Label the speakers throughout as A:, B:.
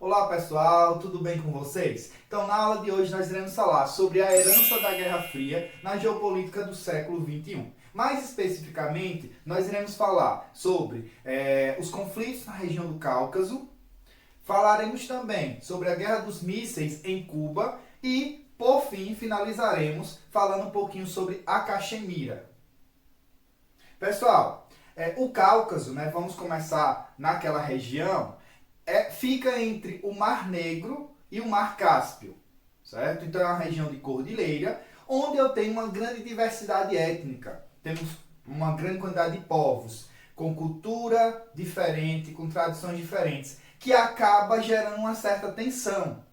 A: Olá pessoal, tudo bem com vocês? Então na aula de hoje nós iremos falar sobre a herança da Guerra Fria na geopolítica do século XXI. Mais especificamente, nós iremos falar sobre os conflitos na região do Cáucaso, falaremos também sobre a Guerra dos Mísseis em Cuba e, por fim, finalizaremos falando um pouquinho sobre a Caxemira. Pessoal, o Cáucaso, vamos começar naquela região, fica entre o Mar Negro e o Mar Cáspio, certo? Então é uma região de cordilheira, onde eu tenho uma grande diversidade étnica. Temos uma grande quantidade de povos, com cultura diferente, com tradições diferentes, que acaba gerando uma certa tensão.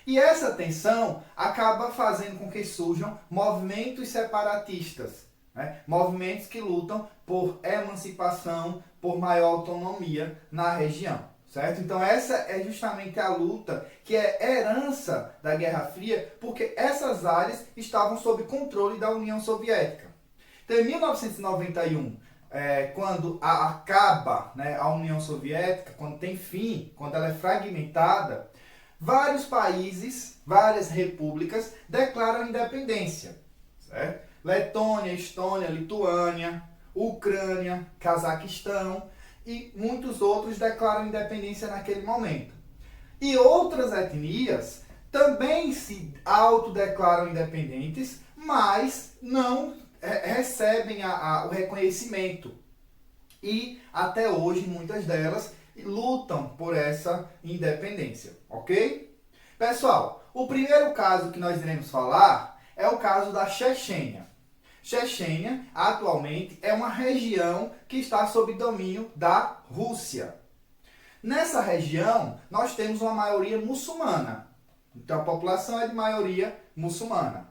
A: E essa tensão acaba fazendo com que surjam movimentos separatistas, movimentos que lutam por emancipação, por maior autonomia na região. Certo? Então essa é justamente a luta que é herança da Guerra Fria, porque essas áreas estavam sob controle da União Soviética. Então em 1991, quando acaba a União Soviética, quando tem fim, quando ela é fragmentada, vários países, várias repúblicas declaram independência. Certo? Letônia, Estônia, Lituânia, Ucrânia, Cazaquistão e muitos outros declaram independência naquele momento. E outras etnias também se autodeclaram independentes, mas não recebem o reconhecimento. E até hoje muitas delas lutam por essa independência, ok? Pessoal, o primeiro caso que nós iremos falar é o caso da Chechênia. Chechênia, atualmente, é uma região que está sob domínio da Rússia. Nessa região, nós temos uma maioria muçulmana. Então, a população é de maioria muçulmana.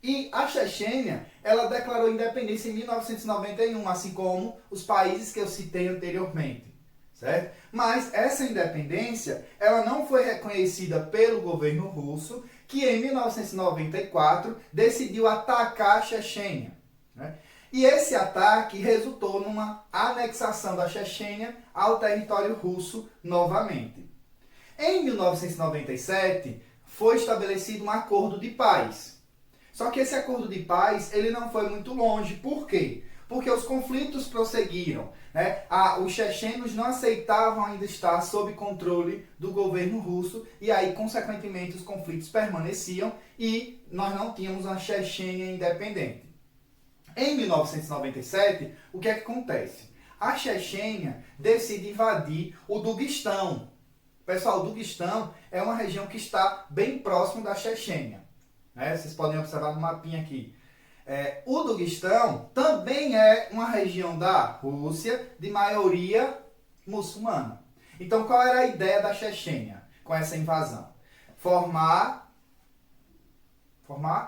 A: E a Chechênia, ela declarou independência em 1991, assim como os países que eu citei anteriormente. Certo? Mas essa independência, ela não foi reconhecida pelo governo russo, que em 1994 decidiu atacar a Chechênia. E esse ataque resultou numa anexação da Chechênia ao território russo novamente. Em 1997 foi estabelecido um acordo de paz. Só que esse acordo de paz ele não foi muito longe. Por quê? Porque os conflitos prosseguiram. Os chechenos não aceitavam ainda estar sob controle do governo russo e aí, consequentemente, os conflitos permaneciam e nós não tínhamos uma Chechênia independente. Em 1997, o que é que acontece? A Chechênia decide invadir o Daguestão. Pessoal, o Daguestão é uma região que está bem próximo da Chechênia. Vocês podem observar no mapinha aqui. O Daguestão também é uma região da Rússia de maioria muçulmana. Então, qual era a ideia da Chechênia com essa invasão? Formar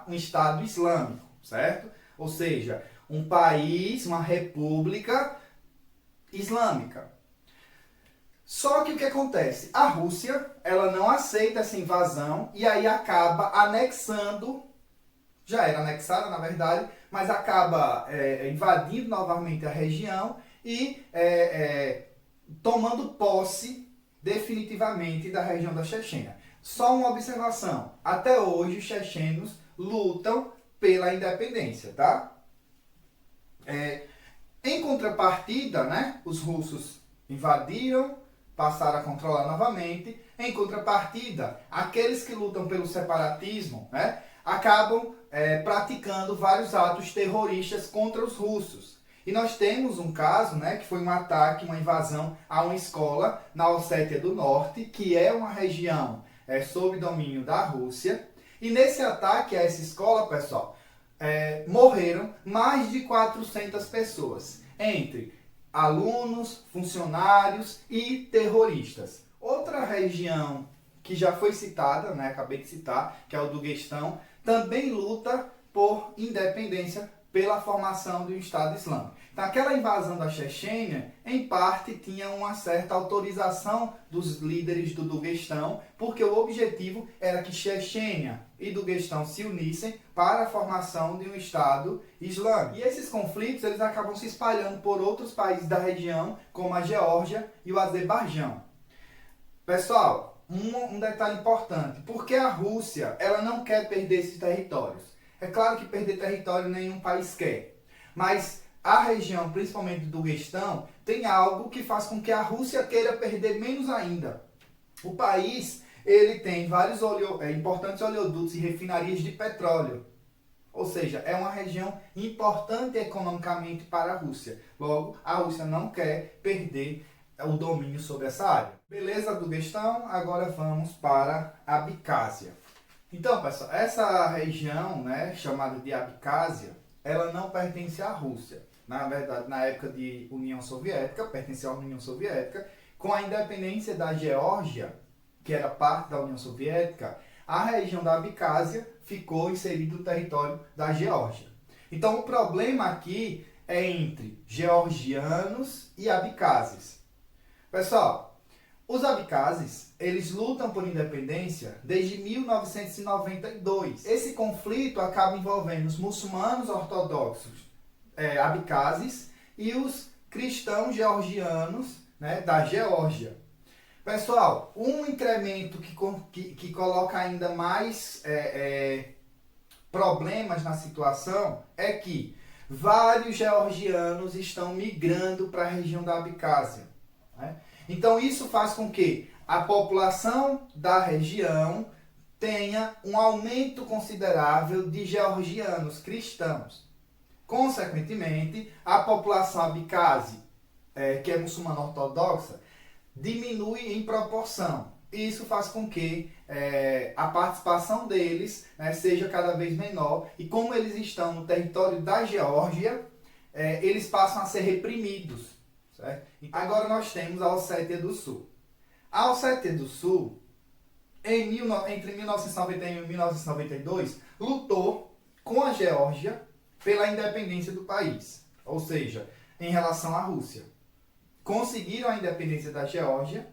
A: um Estado Islâmico, certo? Ou seja, um país, uma república islâmica. Só que o que acontece? A Rússia, ela não aceita essa invasão e aí acaba anexando. Já era anexada, na verdade, mas acaba invadindo novamente a região e tomando posse definitivamente da região da Chechênia. Só uma observação, até hoje os chechenos lutam pela independência, tá? Em contrapartida, os russos invadiram, passaram a controlar novamente. Em contrapartida, aqueles que lutam pelo separatismo, acabam praticando vários atos terroristas contra os russos. E nós temos um caso, que foi um ataque, uma invasão a uma escola na Ossétia do Norte, que é uma região sob domínio da Rússia. E nesse ataque a essa escola, pessoal, morreram mais de 400 pessoas, entre alunos, funcionários e terroristas. Outra região que já foi citada, acabei de citar, que é o Daguestão, também luta por independência pela formação de um Estado Islâmico. Então, aquela invasão da Chechênia, em parte, tinha uma certa autorização dos líderes do Daguestão, porque o objetivo era que Chechênia e Daguestão se unissem para a formação de um Estado Islâmico. E esses conflitos eles acabam se espalhando por outros países da região, como a Geórgia e o Azerbaijão. Pessoal, um detalhe importante. Por que a Rússia ela não quer perder esses territórios? É claro que perder território nenhum país quer. Mas a região, principalmente do Daguestão, tem algo que faz com que a Rússia queira perder menos ainda. O país ele tem vários importantes oleodutos e refinarias de petróleo. Ou seja, é uma região importante economicamente para a Rússia. Logo, a Rússia não quer perder o domínio sobre essa área. Beleza do Daguestão, agora vamos para a Abcásia. Então, pessoal, essa região, né, chamada de Abcásia, ela não pertence à Rússia. Na verdade, na época de União Soviética, pertenceu à União Soviética. Com a independência da Geórgia, que era parte da União Soviética, a região da Abcásia ficou inserida no território da Geórgia. Então, o problema aqui é entre georgianos e abcáses. Pessoal, os abcáses, eles lutam por independência desde 1992. Esse conflito acaba envolvendo os muçulmanos ortodoxos abcáses e os cristãos georgianos, né, da Geórgia. Pessoal, um incremento que coloca ainda mais problemas na situação é que vários georgianos estão migrando para a região da Abcásia. Né? Então isso faz com que a população da região tenha um aumento considerável de georgianos cristãos. Consequentemente, a população abcásia, que é muçulmana ortodoxa, diminui em proporção. Isso faz com que a participação deles, né, seja cada vez menor. E como eles estão no território da Geórgia, eles passam a ser reprimidos. Certo? Agora nós temos a Ossétia do Sul. A Ossétia do Sul, entre 1991 e 1992, lutou com a Geórgia pela independência do país. Ou seja, em relação à Rússia. Conseguiram a independência da Geórgia.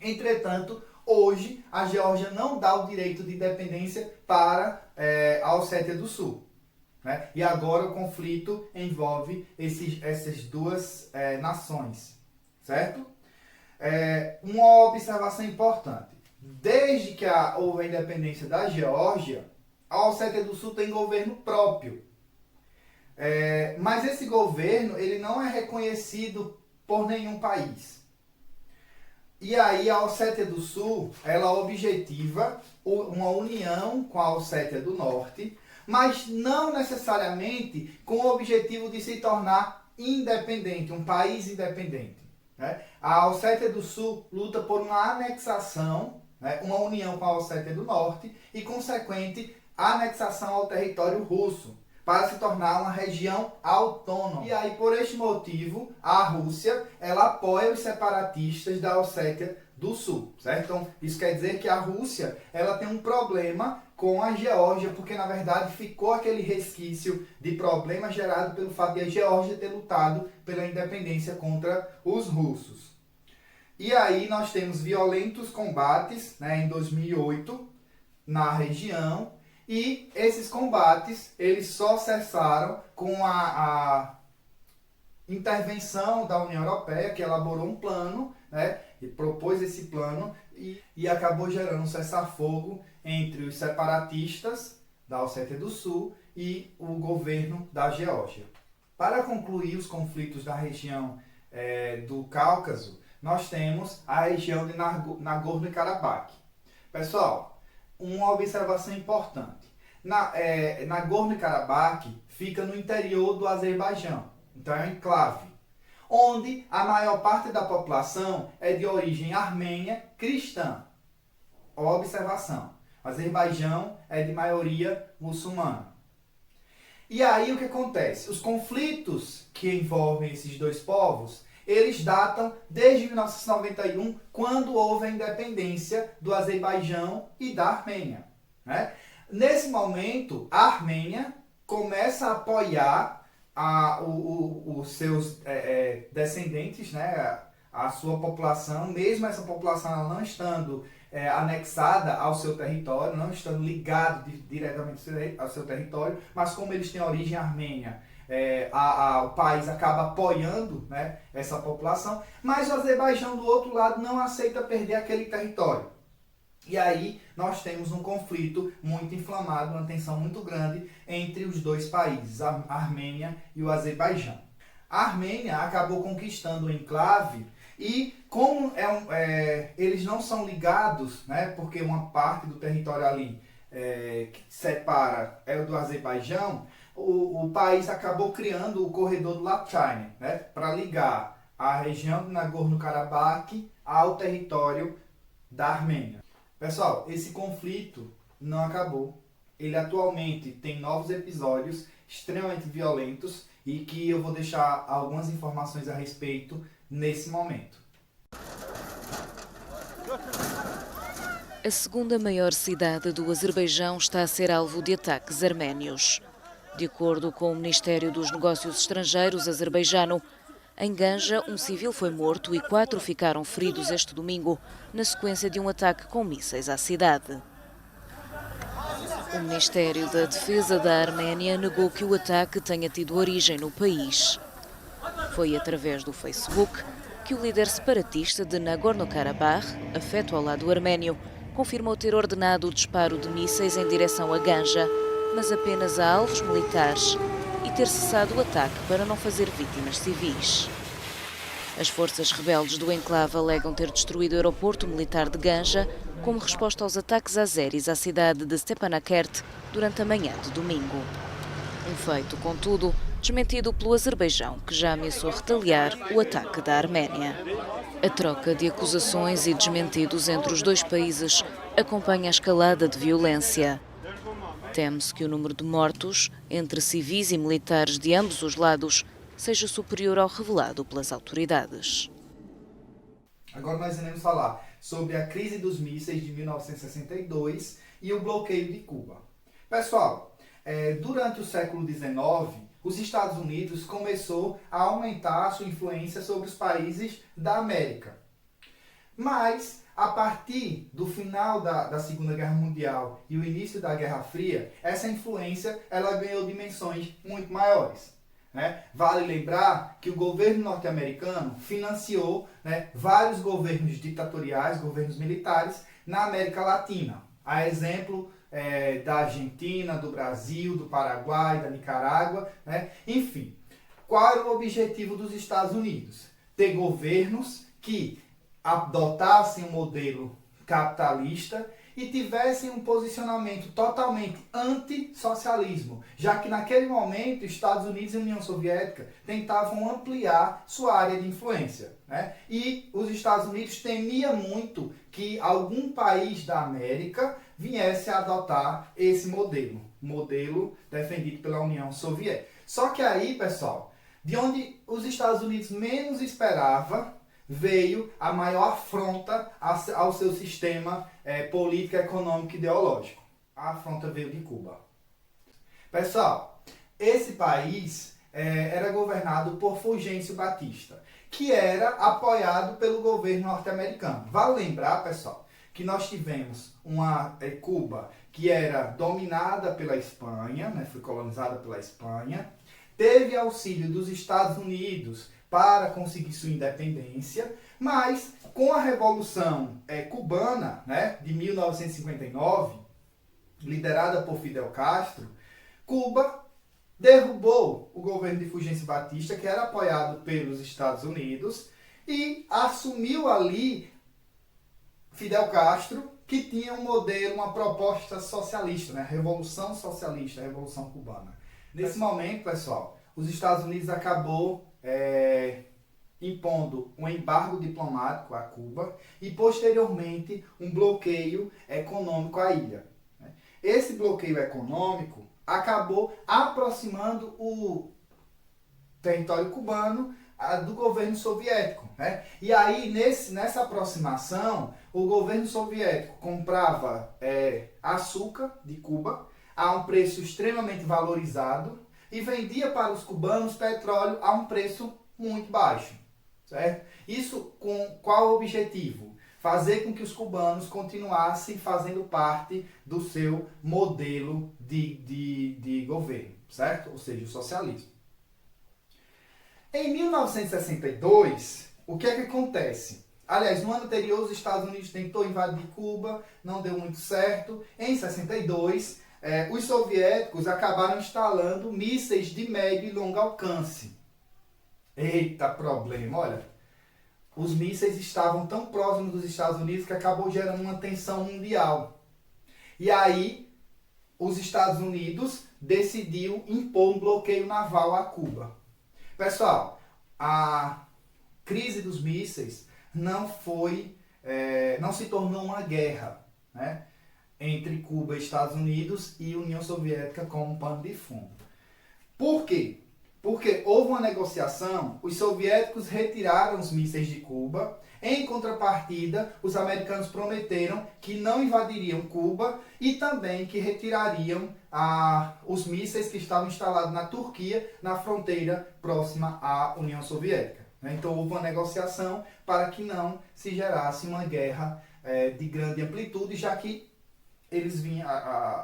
A: Entretanto, hoje a Geórgia não dá o direito de independência para a Ossétia do Sul. Né? E agora o conflito envolve essas duas nações. Certo? Uma observação importante. Desde que houve a independência da Geórgia, a Ossétia do Sul tem governo próprio. Mas esse governo ele não é reconhecido por nenhum país. E aí a Ossétia do Sul, ela objetiva uma união com a Ossétia do Norte, mas não necessariamente com o objetivo de se tornar independente, um país independente. Né? A Ossétia do Sul luta por uma anexação, né, uma união com a Ossétia do Norte e consequente anexação ao território russo, para se tornar uma região autônoma. E aí, por este motivo, a Rússia ela apoia os separatistas da Ossétia do Sul. Certo? Então, isso quer dizer que a Rússia ela tem um problema com a Geórgia, porque, na verdade, ficou aquele resquício de problema gerado pelo fato de a Geórgia ter lutado pela independência contra os russos. E aí, nós temos violentos combates, né, em 2008 na região. E esses combates, eles só cessaram com a intervenção da União Europeia, que elaborou um plano, né, e propôs esse plano e acabou gerando um cessar-fogo entre os separatistas da Ossétia do Sul e o governo da Geórgia. Para concluir os conflitos da região do Cáucaso, nós temos a região de Nagorno-Karabakh. Pessoal, uma observação importante. Nagorno-Karabakh fica no interior do Azerbaijão. Então é um enclave, onde a maior parte da população é de origem armênia cristã. Observação. O Azerbaijão é de maioria muçulmana. E aí o que acontece? Os conflitos que envolvem esses dois povos, eles datam desde 1991, quando houve a independência do Azerbaijão e da Armênia. Né? Nesse momento, a Armênia começa a apoiar os seus descendentes, né? A sua população, mesmo essa população ela não estando anexada ao seu território, não estando ligado diretamente ao seu território, mas como eles têm origem armênia, o país acaba apoiando, né, essa população, mas o Azerbaijão, do outro lado, não aceita perder aquele território. E aí nós temos um conflito muito inflamado, uma tensão muito grande entre os dois países, a Armênia e o Azerbaijão. A Armênia acabou conquistando o enclave e como eles não são ligados, né, porque uma parte do território ali que separa é o do Azerbaijão, o país acabou criando o corredor do Latchine, né, para ligar a região de Nagorno-Karabakh ao território da Armênia. Pessoal, esse conflito não acabou. Ele atualmente tem novos episódios extremamente violentos e que eu vou deixar algumas informações a respeito nesse momento.
B: A segunda maior cidade do Azerbaijão está a ser alvo de ataques arménios. De acordo com o Ministério dos Negócios Estrangeiros azerbaijano, em Ganja, um civil foi morto e 4 ficaram feridos este domingo, na sequência de um ataque com mísseis à cidade. O Ministério da Defesa da Arménia negou que o ataque tenha tido origem no país. Foi através do Facebook que o líder separatista de Nagorno-Karabakh, afeto ao lado arménio, confirmou ter ordenado o disparo de mísseis em direção a Ganja, mas apenas a alvos militares, e ter cessado o ataque para não fazer vítimas civis. As forças rebeldes do enclave alegam ter destruído o aeroporto militar de Ganja como resposta aos ataques azeris à cidade de Stepanakert durante a manhã de domingo. Um feito, contudo, desmentido pelo Azerbaijão, que já ameaçou retaliar o ataque da Arménia. A troca de acusações e desmentidos entre os dois países acompanha a escalada de violência. Teme-se que o número de mortos, entre civis e militares de ambos os lados, seja superior ao revelado pelas autoridades.
A: Agora nós iremos falar sobre a crise dos mísseis de 1962 e o bloqueio de Cuba. Pessoal, durante o século XIX, os Estados Unidos começou a aumentar a sua influência sobre os países da América. Mas, a partir do final da Segunda Guerra Mundial e o início da Guerra Fria, essa influência ela ganhou dimensões muito maiores. Né? Vale lembrar que o governo norte-americano financiou, né, vários governos ditatoriais, governos militares, na América Latina. A exemplo da Argentina, do Brasil, do Paraguai, da Nicarágua. Né? Enfim, qual era o objetivo dos Estados Unidos? Ter governos que adotassem um modelo capitalista e tivessem um posicionamento totalmente anti-socialismo, já que naquele momento Estados Unidos e União Soviética tentavam ampliar sua área de influência. Né? E os Estados Unidos temiam muito que algum país da América viesse a adotar esse modelo defendido pela União Soviética. Só que aí, pessoal, de onde os Estados Unidos menos esperava, veio a maior afronta ao seu sistema político, econômico e ideológico. A afronta veio de Cuba. Pessoal, esse país era governado por Fulgêncio Batista, que era apoiado pelo governo norte-americano. Vale lembrar, pessoal, que nós tivemos uma Cuba que era dominada pela Espanha, né, foi colonizada pela Espanha, teve auxílio dos Estados Unidos para conseguir sua independência, mas com a Revolução Cubana, né, de 1959, liderada por Fidel Castro, Cuba derrubou o governo de Fulgêncio Batista, que era apoiado pelos Estados Unidos, e assumiu ali Fidel Castro, que tinha um modelo, uma proposta socialista, né, Revolução Socialista, a Revolução Cubana. Nesse momento, pessoal, os Estados Unidos acabou impondo um embargo diplomático a Cuba e, posteriormente, um bloqueio econômico à ilha. Esse bloqueio econômico acabou aproximando o território cubano do governo soviético. Né? E aí, nessa aproximação, o governo soviético comprava açúcar de Cuba a um preço extremamente valorizado e vendia para os cubanos petróleo a um preço muito baixo. Certo? Isso com qual objetivo? Fazer com que os cubanos continuassem fazendo parte do seu modelo de governo, certo? Ou seja, o socialismo. Em 1962, o que é que acontece? Aliás, no ano anterior, os Estados Unidos tentou invadir Cuba, não deu muito certo. Em 62, os soviéticos acabaram instalando mísseis de médio e longo alcance. Eita problema, olha. Os mísseis estavam tão próximos dos Estados Unidos que acabou gerando uma tensão mundial. E aí, os Estados Unidos decidiu impor um bloqueio naval a Cuba. Pessoal, a crise dos mísseis não se tornou uma guerra, né, entre Cuba e Estados Unidos e União Soviética como pano de fundo. Por quê? Porque houve uma negociação, os soviéticos retiraram os mísseis de Cuba, em contrapartida, os americanos prometeram que não invadiriam Cuba e também que retirariam os mísseis que estavam instalados na Turquia, na fronteira próxima à União Soviética. Então houve uma negociação para que não se gerasse uma guerra de grande amplitude, já que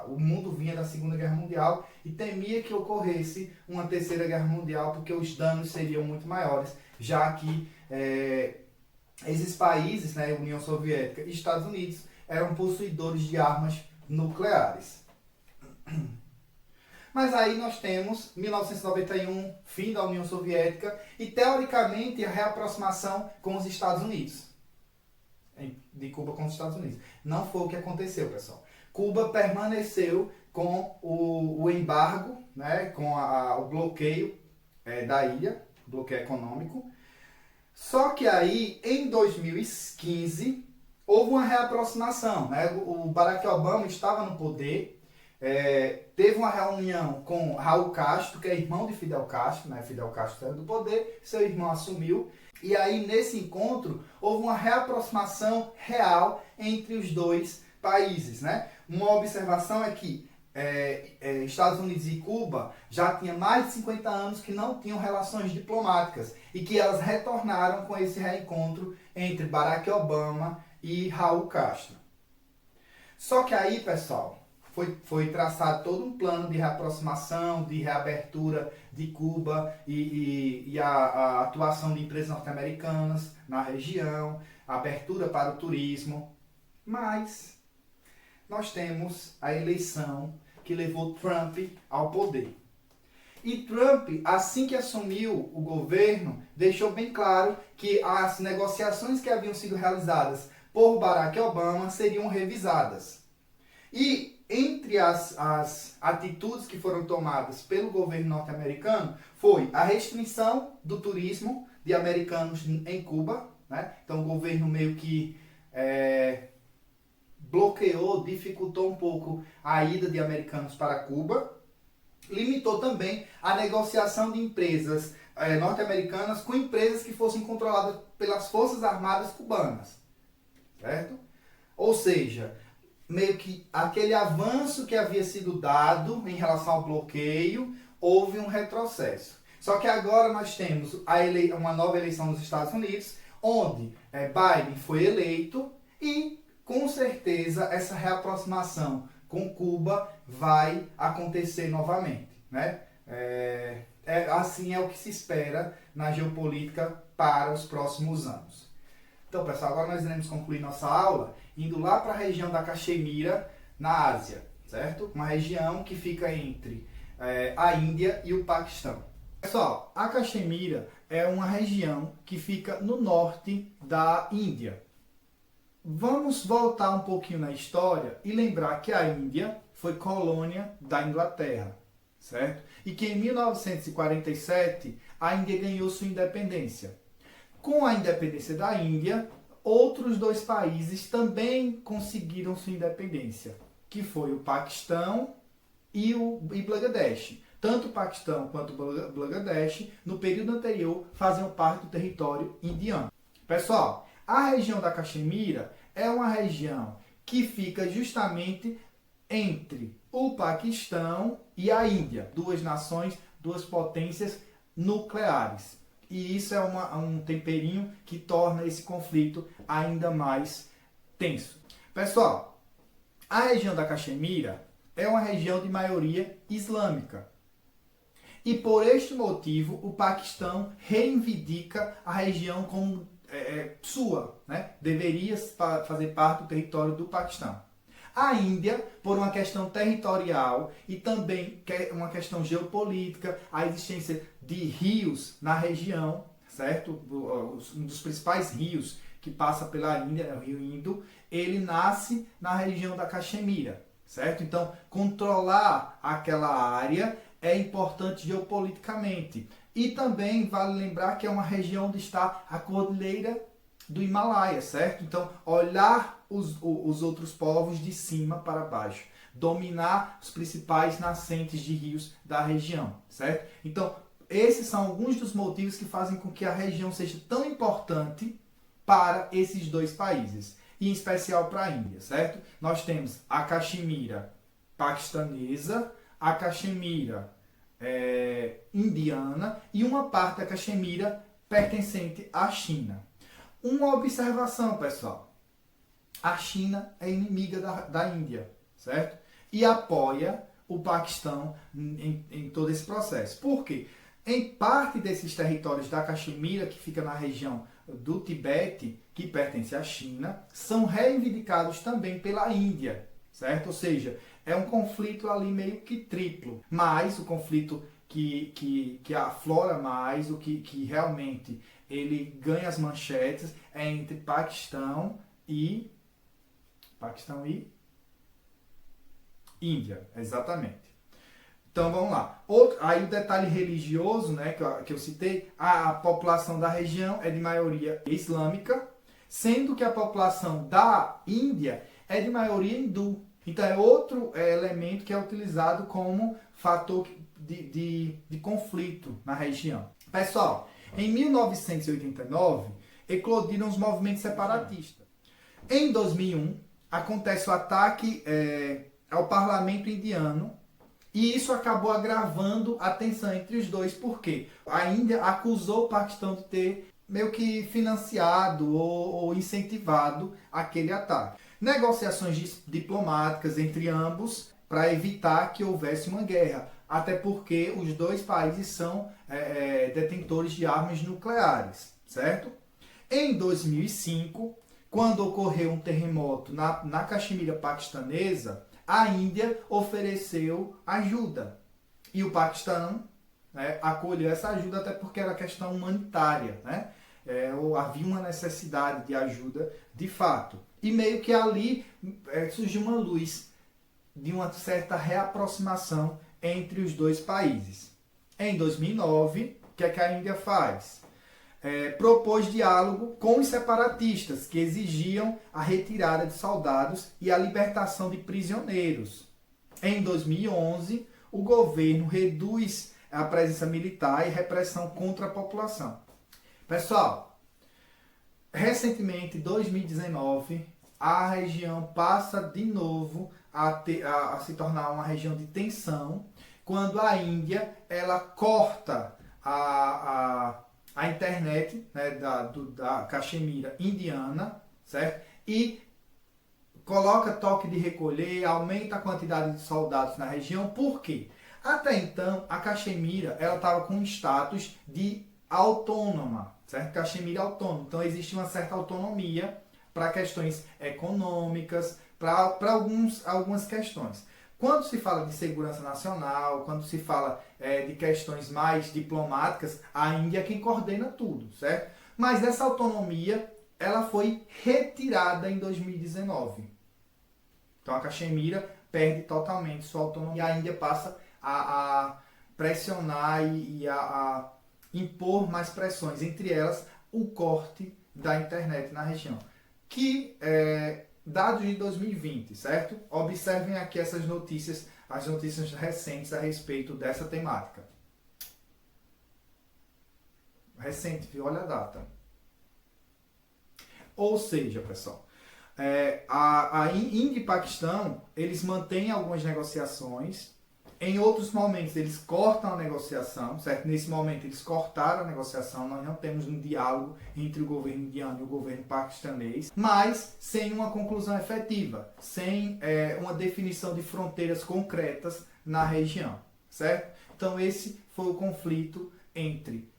A: o mundo vinha da Segunda Guerra Mundial e temia que ocorresse uma Terceira Guerra Mundial, porque os danos seriam muito maiores, já que esses países, né, União Soviética e Estados Unidos, eram possuidores de armas nucleares. Mas aí nós temos 1991, fim da União Soviética e, teoricamente, a reaproximação com os Estados Unidos. De Cuba com os Estados Unidos. Não foi o que aconteceu, pessoal. Cuba permaneceu com o embargo, né, com o bloqueio da ilha, bloqueio econômico. Só que aí, em 2015, houve uma reaproximação. Né? O Barack Obama estava no poder, teve uma reunião com Raul Castro, que é irmão de Fidel Castro, né? Fidel Castro saiu do poder, seu irmão assumiu, e aí nesse encontro houve uma reaproximação real entre os dois países. Né? Uma observação é que Estados Unidos e Cuba já tinha mais de 50 anos que não tinham relações diplomáticas e que elas retornaram com esse reencontro entre Barack Obama e Raul Castro. Só que aí, pessoal, foi traçado todo um plano de reaproximação, de reabertura de Cuba e a atuação de empresas norte-americanas na região, a abertura para o turismo. Mas nós temos a eleição que levou Trump ao poder. E Trump, assim que assumiu o governo, deixou bem claro que as negociações que haviam sido realizadas por Barack Obama seriam revisadas. E entre as atitudes que foram tomadas pelo governo norte-americano foi a restrição do turismo de americanos em Cuba. Né? Então o governo meio que bloqueou, dificultou um pouco a ida de americanos para Cuba. Limitou também a negociação de empresas norte-americanas com empresas que fossem controladas pelas Forças Armadas cubanas. Certo? Ou seja, meio que aquele avanço que havia sido dado em relação ao bloqueio, houve um retrocesso. Só que agora nós temos uma nova eleição nos Estados Unidos, onde Biden foi eleito e, com certeza, essa reaproximação com Cuba vai acontecer novamente. Né? Assim é o que se espera na geopolítica para os próximos anos. Então, pessoal, agora nós iremos concluir nossa aula indo lá para a região da Caxemira, na Ásia, certo? Uma região que fica entre a Índia e o Paquistão. Pessoal, a Caxemira é uma região que fica no norte da Índia. Vamos voltar um pouquinho na história e lembrar que a Índia foi colônia da Inglaterra, certo? E que em 1947 a Índia ganhou sua independência. Com a independência da Índia, outros dois países também conseguiram sua independência, que foi o Paquistão e Bangladesh. Tanto o Paquistão quanto o Bangladesh, no período anterior, faziam parte do território indiano. Pessoal, a região da Caxemira é uma região que fica justamente entre o Paquistão e a Índia. Duas nações, duas potências nucleares. E isso é um temperinho que torna esse conflito ainda mais tenso. Pessoal, a região da Caxemira é uma região de maioria islâmica. E por este motivo, o Paquistão reivindica a região como sua, né? Deveria fazer parte do território do Paquistão. A Índia, por uma questão territorial e também uma questão geopolítica, a existência de rios na região, certo? Um dos principais rios que passa pela Índia, o rio Indo, ele nasce na região da Caxemira, certo? Então, controlar aquela área é importante geopoliticamente. E também vale lembrar que é uma região onde está a Cordilheira do Himalaia, certo? Então, olhar os outros povos de cima para baixo. Dominar os principais nascentes de rios da região, certo? Então, esses são alguns dos motivos que fazem com que a região seja tão importante para esses dois países. E em especial para a Índia, certo? Nós temos a Caxemira paquistanesa, a Caxemira indiana e uma parte da Caxemira pertencente à China. Uma observação, pessoal. A China é inimiga da Índia, certo? E apoia o Paquistão em todo esse processo. Por quê? Em parte desses territórios da Caxemira, que fica na região do Tibete, que pertence à China, são reivindicados também pela Índia, certo? Ou seja, é um conflito ali meio que triplo. Mas o conflito que aflora mais, o que realmente ele ganha as manchetes, é entre Paquistão e Índia, exatamente. Então vamos lá. Aí o detalhe religioso, né, que eu citei, a população da região é de maioria islâmica, sendo que a população da Índia é de maioria hindu. Então é outro elemento que é utilizado como fator de conflito na região. Pessoal, em 1989, eclodiram os movimentos separatistas. Em 2001, acontece o ataque ao parlamento indiano e isso acabou agravando a tensão entre os dois, porque a Índia acusou o Paquistão de ter meio que financiado ou incentivado aquele ataque. Negociações diplomáticas entre ambos para evitar que houvesse uma guerra, até porque os dois países são detentores de armas nucleares, certo? Em 2005, quando ocorreu um terremoto na Caxemira paquistanesa, a Índia ofereceu ajuda. E o Paquistão, né, acolheu essa ajuda até porque era questão humanitária, né? Havia uma necessidade de ajuda de fato. E meio que ali surgiu uma luz de uma certa reaproximação entre os dois países. Em 2009, o que é que a Índia faz? Propôs diálogo com os separatistas, que exigiam a retirada de soldados e a libertação de prisioneiros. Em 2011, o governo reduz a presença militar e repressão contra a população. Pessoal, recentemente, em 2019, a região passa de novo a se tornar uma região de tensão, quando a Índia ela corta a internet, né, da Caxemira indiana, certo? E coloca toque de recolher, aumenta a quantidade de soldados na região. Por quê? Até então, a Caxemira estava com status de autônoma, certo? Caxemira é autônoma. Então, existe uma certa autonomia para questões econômicas, para algumas questões. Quando se fala de segurança nacional, quando se fala de questões mais diplomáticas, a Índia é quem coordena tudo, certo? Mas essa autonomia, ela foi retirada em 2019. Então a Caxemira perde totalmente sua autonomia e a Índia passa a pressionar e a impor mais pressões, entre elas o corte da internet na região. Que dados de 2020, certo? Observem aqui essas notícias, as notícias recentes a respeito dessa temática. Recente, viu? Olha a data. Ou seja, pessoal, a Índia e Paquistão, eles mantêm algumas negociações. Em outros momentos, eles cortam a negociação, certo? Nesse momento, eles cortaram a negociação. Nós não temos um diálogo entre o governo indiano e o governo paquistanês, mas sem uma conclusão efetiva, sem uma definição de fronteiras concretas na região, certo? Então esse foi o conflito entre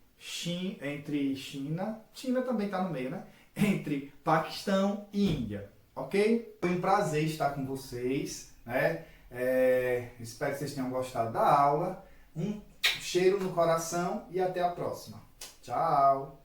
A: China também está no meio, né? Entre Paquistão e Índia, ok? Foi um prazer estar com vocês, né? Espero que vocês tenham gostado da aula. Um cheiro no coração e até a próxima. Tchau!